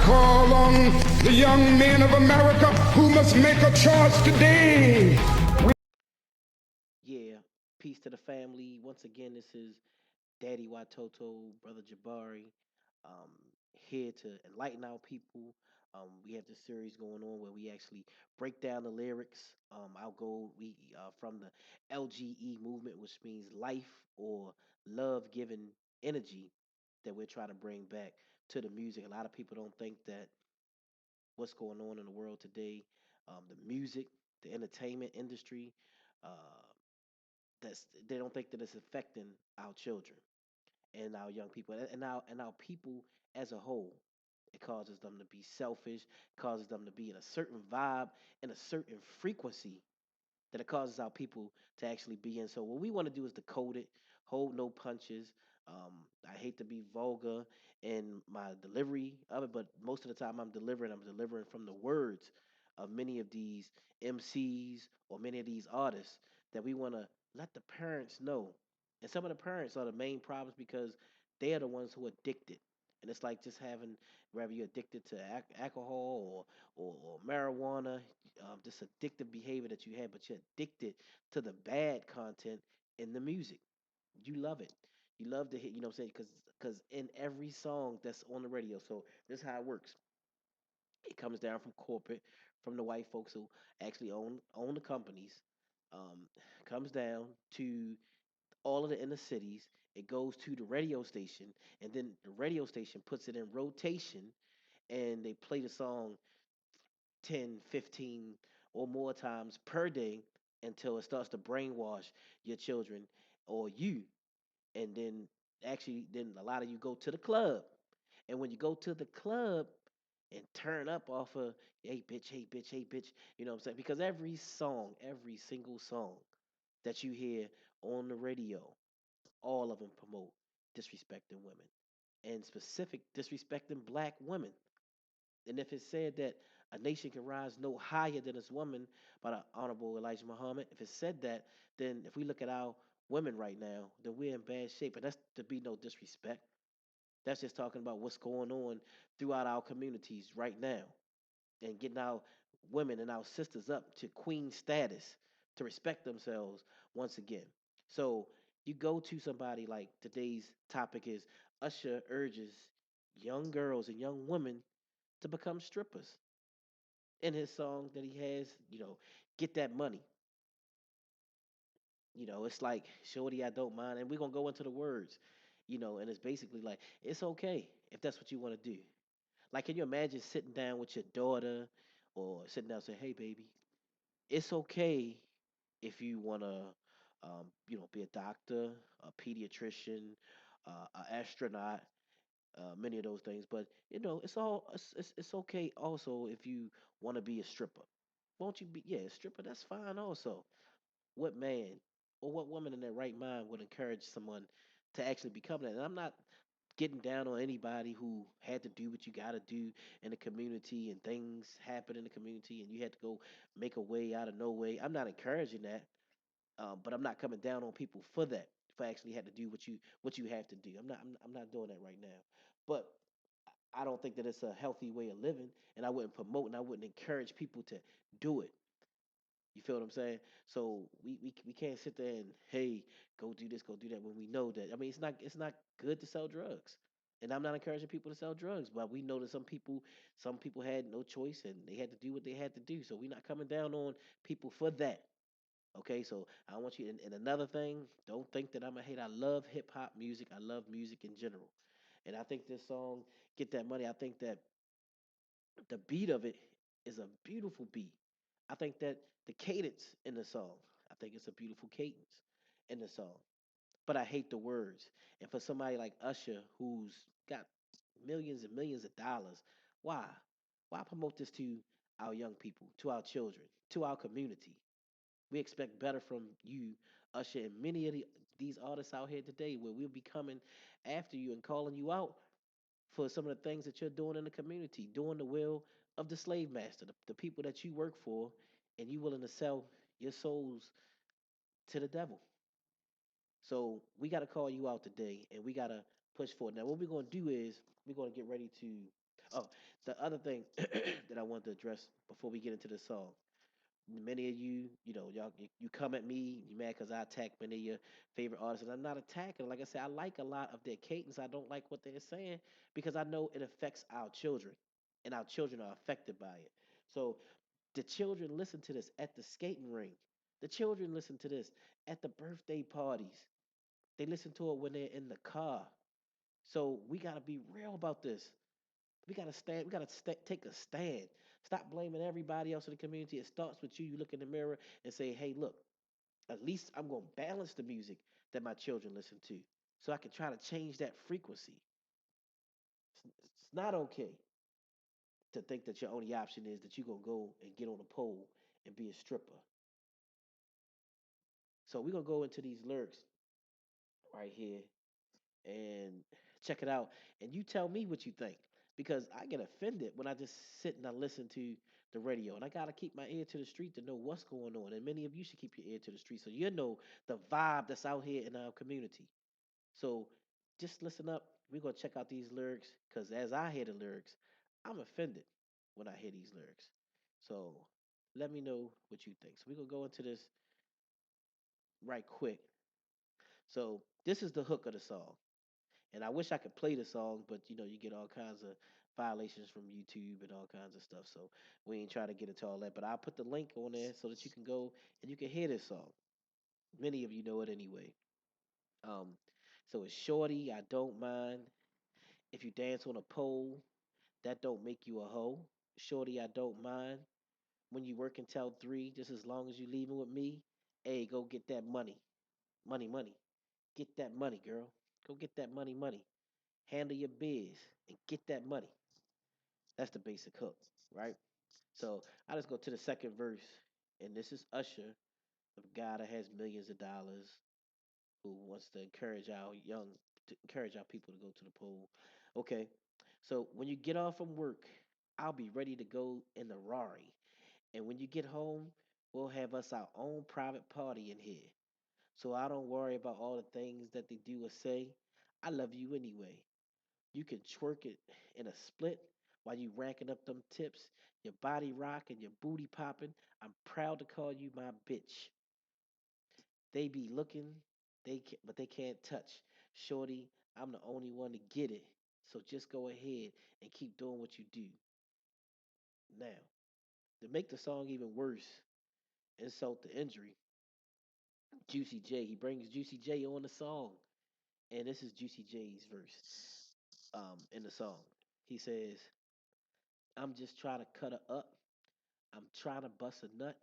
call on the young men of America who must make a choice today. Yeah, peace to the family. Once again, this is Daddy Watoto, Brother Jabari, here to enlighten our people. We have this series going on where we actually break down the lyrics. Our goal, we from the LGE movement, which means life or love giving energy, that we're trying to bring back to the music. A lot of people don't think that what's going on in the world today, the music, the entertainment industry, uh, they don't think that it's affecting our children and our young people and our people as a whole. It causes them to be selfish, causes them to be in a certain vibe, in a certain frequency that it causes our people to actually be in. So what we want to do is decode it, hold no punches. I hate to be vulgar in my delivery of it, but most of the time I'm delivering from the words of many of these MCs or many of these artists that we want to let the parents know. And some of the parents are the main problems because they are the ones who are addicted. And it's like just having, whether you're addicted to alcohol or marijuana, this addictive behavior that you have, but you're addicted to the bad content in the music. You love it. You love to hit, you know what I'm saying? Because in every song that's on the radio, so this is how it works. It comes down from corporate, from the white folks who actually own the companies. Um, Comes down to all of the inner cities. It goes to the radio station, and then the radio station puts it in rotation, and they play the song 10, 15, or more times per day until it starts to brainwash your children or you. And then actually, then a lot of you go to the club. And when you go to the club and turn up off of, hey, bitch, hey, bitch, hey, bitch, you know what I'm saying? Because every song, every single song that you hear on the radio, all of them promote disrespecting women and specific disrespecting black women. And if it said that a nation can rise no higher than its woman by the Honorable Elijah Muhammad, if it said that, then if we look at our women right now, then we're in bad shape. And that's to be no disrespect. That's just talking about what's going on throughout our communities right now and getting our women and our sisters up to queen status to respect themselves once again. So you go to somebody like today's topic is Usher urges young girls and young women to become strippers in his song that he has, get that money. It's like, Shorty, I don't mind. And we're going to go into the words, and it's basically like, it's okay if that's what you want to do. Like, can you imagine sitting down with your daughter or sitting down and say, hey, baby, it's okay if you want to, be a doctor, a pediatrician, an astronaut, many of those things. But, it's okay also if you want to be a stripper. Won't you be, yeah, a stripper? That's fine also. What man or what woman in their right mind would encourage someone to actually become that? And I'm not getting down on anybody who had to do what you got to do in the community and things happen in the community and you had to go make a way out of no way. I'm not encouraging that, but I'm not coming down on people for that. For actually had to do what you have to do. I'm not doing that right now. But I don't think that it's a healthy way of living, and I wouldn't promote and I wouldn't encourage people to do it. You feel what I'm saying? So we can't sit there and, hey, go do this, go do that, when we know that. I mean, it's not good to sell drugs. And I'm not encouraging people to sell drugs, but we know that some people had no choice and they had to do what they had to do. So we're not coming down on people for that. Okay, so I want you, and another thing, don't think that I'm a hate. I love hip hop music. I love music in general. And I think this song, Get That Money, I think that the beat of it is a beautiful beat. I think that the cadence in the song, I think it's a beautiful cadence in the song. But I hate the words. And for somebody like Usher, who's got millions and millions of dollars, why? Why promote this to our young people, to our children, to our community? We expect better from you, Usher, and many of these artists out here today, where we'll be coming after you and calling you out for some of the things that you're doing in the community, doing the will of the slave master, the people that you work for, and you willing to sell your souls to the devil. So we got to call you out today, and we got to push forward. Now, what we're gonna do is we're gonna get ready to. Oh, the other thing that I want to address before we get into the song. Many of you, y'all, you come at me, you mad because I attack many of your favorite artists, and I'm not attacking. Like I said, I like a lot of their cadence. I don't like what they're saying because I know it affects our children, and our children are affected by it. So the children listen to this at the skating rink. The children listen to this at the birthday parties. They listen to it when they're in the car. So we gotta be real about this. We gotta stand. We gotta take a stand. Stop blaming everybody else in the community. It starts with you. You look in the mirror and say, "Hey, look. At least I'm gonna balance the music that my children listen to, so I can try to change that frequency." It's not okay to think that your only option is that you're gonna go and get on a pole and be a stripper. So we're gonna go into these lyrics right here and check it out. And you tell me what you think. Because I get offended when I just sit and I listen to the radio. And I gotta keep my ear to the street to know what's going on. And many of you should keep your ear to the street so you know the vibe that's out here in our community. So just listen up. We're gonna check out these lyrics because as I hear the lyrics, I'm offended when I hear these lyrics. So let me know what you think. So we're gonna go into this right quick. So this is the hook of the song. And I wish I could play the song, but you get all kinds of violations from YouTube and all kinds of stuff. So we ain't trying to get into all that. But I'll put the link on there so that you can go and you can hear this song. Many of you know it anyway. Um, so it's Shorty, I don't mind. If you dance on a pole, that don't make you a hoe. Shorty, I don't mind. When you work until 3, just as long as you leaving with me, hey, go get that money. Money, money. Get that money, girl. Go get that money, money. Handle your biz and get that money. That's the basic hook, right? So I just go to the second verse, and this is Usher, the guy that has millions of dollars, who wants to encourage our people to go to the pool. Okay, so when you get off from work, I'll be ready to go in the Rari, and when you get home, we'll have us our own private party in here. So I don't worry about all the things that they do or say. I love you anyway. You can twerk it in a split while you racking up them tips, your body rocking, your booty popping. I'm proud to call you my bitch. They be looking, but they can't touch. Shorty, I'm the only one to get it. So just go ahead and keep doing what you do. Now, to make the song even worse, insult the injury, Juicy J, he brings Juicy J on the song. And this is Juicy J's verse in the song. He says, I'm just trying to cut her up. I'm trying to bust a nut,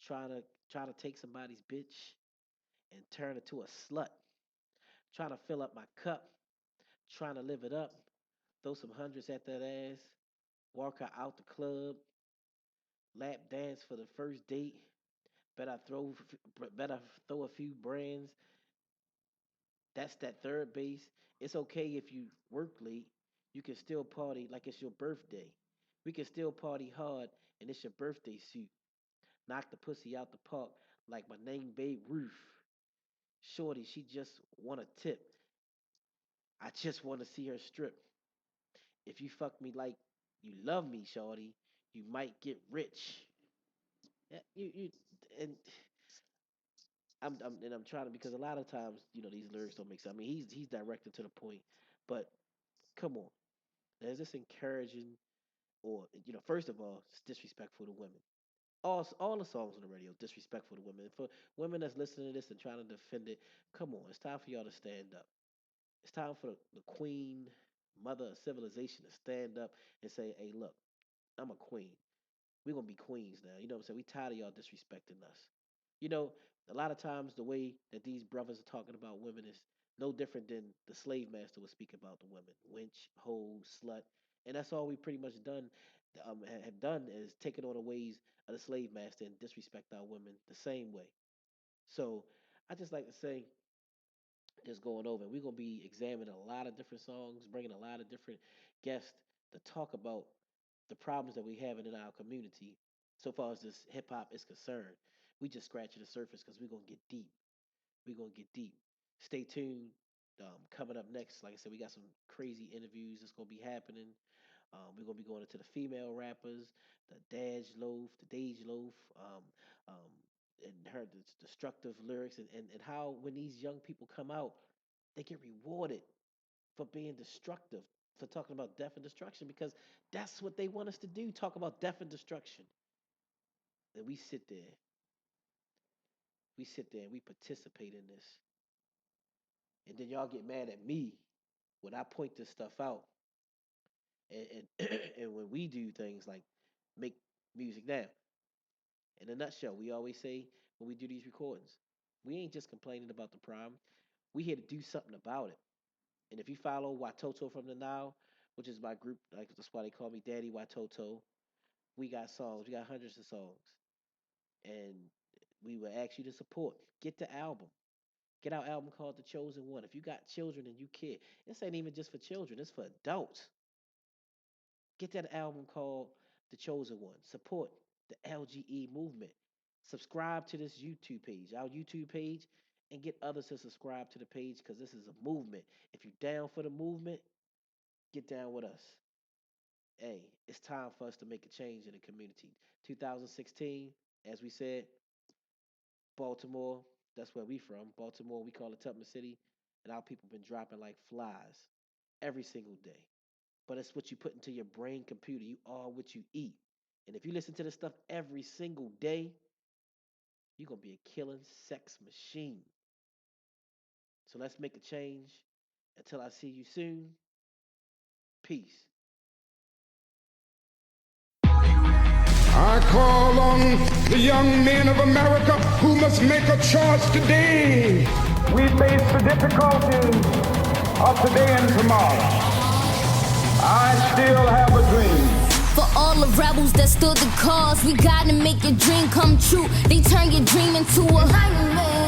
trying to take somebody's bitch and turn her to a slut. Trying to fill up my cup, trying to live it up, throw some hundreds at that ass, walk her out the club, lap dance for the first date. Better throw a few brands. That's that third base. It's okay if you work late. You can still party like it's your birthday. We can still party hard and it's your birthday suit. Knock the pussy out the park like my name Babe Ruth. Shorty, she just want a tip. I just want to see her strip. If you fuck me like you love me, Shorty, you might get rich. Yeah, you and I'm trying to because a lot of times these lyrics don't make sense. I mean he's directed to the point, but come on, is this encouraging or first of all it's disrespectful to women. All the songs on the radio disrespectful to women. For women that's listening to this and trying to defend it, come on, it's time for y'all to stand up. It's time for the queen, mother of civilization to stand up and say, hey, look, I'm a queen. We're gonna be queens now. You know what I'm saying? We tired of y'all disrespecting us. You know, a lot of times the way that these brothers are talking about women is no different than the slave master would speak about the women. Wench, hoe, slut. And that's all we pretty much done have done is taken on the ways of the slave master and disrespect our women the same way. So I just like to say just going over. We're gonna be examining a lot of different songs, bringing a lot of different guests to talk about the problems that we have in our community. So far as this hip hop is concerned, we just scratching the surface because we're gonna get deep. We're gonna get deep. Stay tuned. Coming up next, like I said, we got some crazy interviews that's gonna be happening. We're gonna be going into the female rappers, the Dage Loaf, and her destructive lyrics, and how when these young people come out, they get rewarded for being destructive, for talking about death and destruction, because that's what they want us to do, talk about death and destruction. And we sit there and we participate in this. And then y'all get mad at me when I point this stuff out. And and when we do things like make music now. In a nutshell, we always say when we do these recordings, we ain't just complaining about the problem. We here to do something about it. And if you follow Watoto from the Nile, which is my group, like that's why they call me Daddy Watoto, we got songs. We got hundreds of songs. And we will ask you to support. Get the album. Get our album called The Chosen One. If you got children and you care, this ain't even just for children, it's for adults. Get that album called The Chosen One. Support the LGE movement. Subscribe to this YouTube page, our YouTube page, and get others to subscribe to the page because this is a movement. If you're down for the movement, get down with us. Hey, it's time for us to make a change in the community. 2016, as we said, Baltimore, that's where we from. Baltimore, we call it Tubman City, and our people been dropping like flies every single day. But it's what you put into your brain computer. You are what you eat. And if you listen to this stuff every single day, you're gonna be a killing sex machine. So let's make a change. Until I see you soon, peace. I call on the young men of America who must make a choice today. We face the difficulties of today and tomorrow. I still have a dream. For all the rebels that stood the cause, we gotta make your dream come true. They turn your dream into a nightmare.